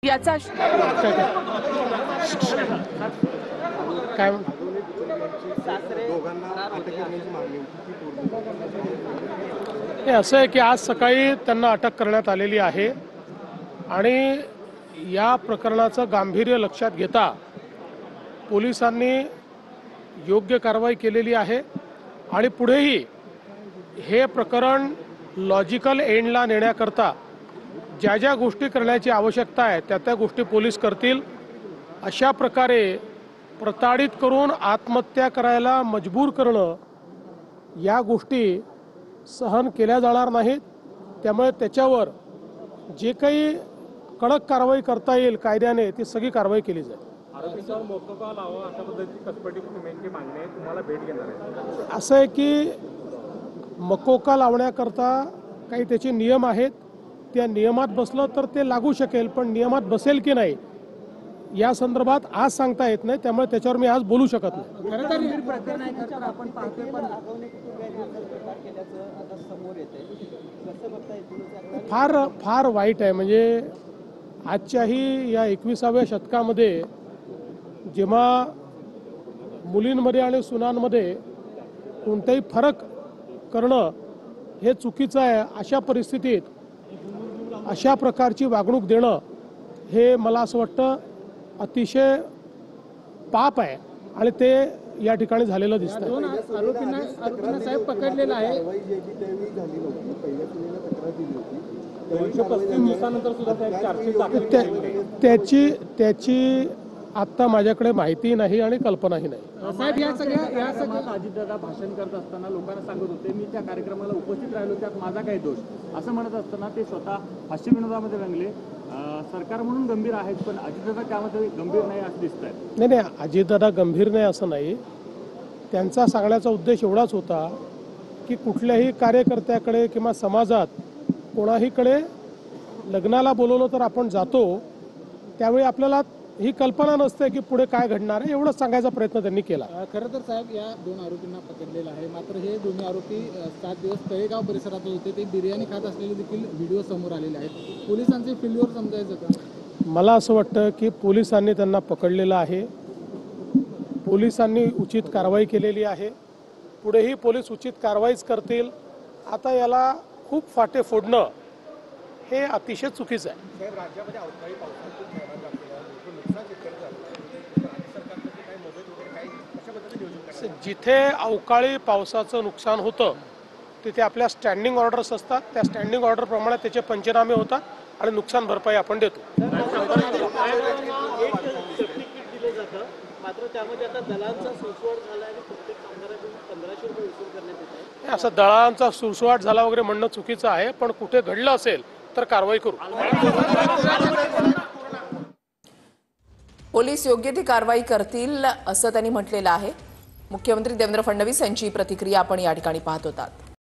याचा काय हे असं आहे की आज सकाळी त्यांना अटक करण्यात आलेली आहे आणि या प्रकरणाचं गांभीर्य लक्षात घेता पोलिसांनी योग्य कारवाई केलेली आहे आणि पुढेही हे प्रकरण लॉजिकल एंडला नेण्याकरता ज्या ज्या गोष्टी करण्याची आवश्यकता आहे त्या गोष्टी पोलीस करतील। अशा प्रकारे प्रताडित करून आत्महत्या करायला मजबूर करणं या गोष्टी सहन केल्या जाणार नाहीत। त्यामुळे त्याच्यावर जे काही कडक कारवाई करता येईल कायद्याने ती सगळी कारवाई केली जाईल। आरोपींवर मोकोका लावा अशा पद्धतीची कसपटी कुटुंबियांची मागणी आहे, तुम्हाला भेट घेणार आहे। असं आहे की मकोका लावण्याकरता काही त्याचे नियम आहेत, त्या नियमात बसलं तर ते लागू शकेल, पण नियमात बसेल की नाही या संदर्भात आज सांगता येत नाही, त्यामुळे त्याच्यावर मी आज बोलू शकत नाही। फार फार वाईट आहे। म्हणजे आजच्याही या 21व्या शतकामध्ये जेव्हा मुलींमध्ये आणि सुनांमध्ये कोणताही फरक करणं हे चुकीचं आहे, अशा परिस्थितीत अशा प्रकारची वागणूक देणं हे मला असं वाटतं अतिशय पाप आहे आणि ते या ठिकाणी झालेलं दिसतं। आरोपींना साहेब पकडलेला आहे। 235 दिवसानंतर सुद्धा त्याची आता माझ्याकडे माहिती नाही आणि कल्पनाही नाही। साहेब या सगळ्या अजितदादा भाषण करत असताना लोकांना सांगत होते मी त्या कार्यक्रमाला उपस्थित राहिलो, त्यात माझा काही दोष असं म्हणत असताना ते स्वतः हास्य विनोदामध्ये रंगले। सरकार म्हणून गंभीर आहेत पण अजितदादा त्यामध्ये गंभीर नाही असं दिसत आहे। नाही, अजितदादा गंभीर नाही असं नाही। त्यांचा सांगण्याचा उद्देश एवढाच होता की कुठल्याही कार्यकर्त्याकडे किंवा समाजात कोणाहीकडे लग्नाला बोलवलं तर आपण जातो, त्यावेळी आपल्याला ही कल्पना नसते की पुढे काय घडणार आहे, एवढंच सांगायचा प्रयत्न त्यांनी केला। खरं तर साहेब या 2 आरोपींना पकडलेलं आहे, मात्र हे दोन्ही आरोपी 7 दिवस तळेगाव परिसरात होते, ते बिर्याणी खात असलेले देखील व्हिडिओ समोर आलेले आहेत। पोलिसांचे फेल्युअर समजायचं का? मला असं वाटतं की पोलिसांनी त्यांना पकडलेलं आहे, पोलिसांनी उचित कारवाई केलेली आहे, पुढेही पोलीस उचित कारवाईच करतील। आता याला खूप फाटे फोडणं हे अतिशय चुकीचं आहे। राज्यामध्ये अवकाळी जिथे अवकाळी पावसाचं नुकसान होतं तिथे आपल्या स्टँडिंग ऑर्डर्स असतात, त्या स्टँडिंग ऑर्डर प्रमाणे त्याचे पंचनामे होतात आणि नुकसान भरपाई आपण देतो। मात्र त्यामध्ये आता दलांचा सुसवाट झाला आणि प्रत्येक कामगाराकडून 1500 रुपये वसूल करण्यात येत आहे। असं दलालांचा सुळसुळाट झाला वगैरे म्हणणं चुकीचं आहे, पण कुठे घडलं असेल तर कारवाई करू। पोलीस योग्य ती कारवाई करतील असं त्यांनी म्हटलेलं आहे। मुख्यमंत्री देवेंद्र फडणवीस यांची प्रतिक्रिया आपण या ठिकाणी पाहत होतात।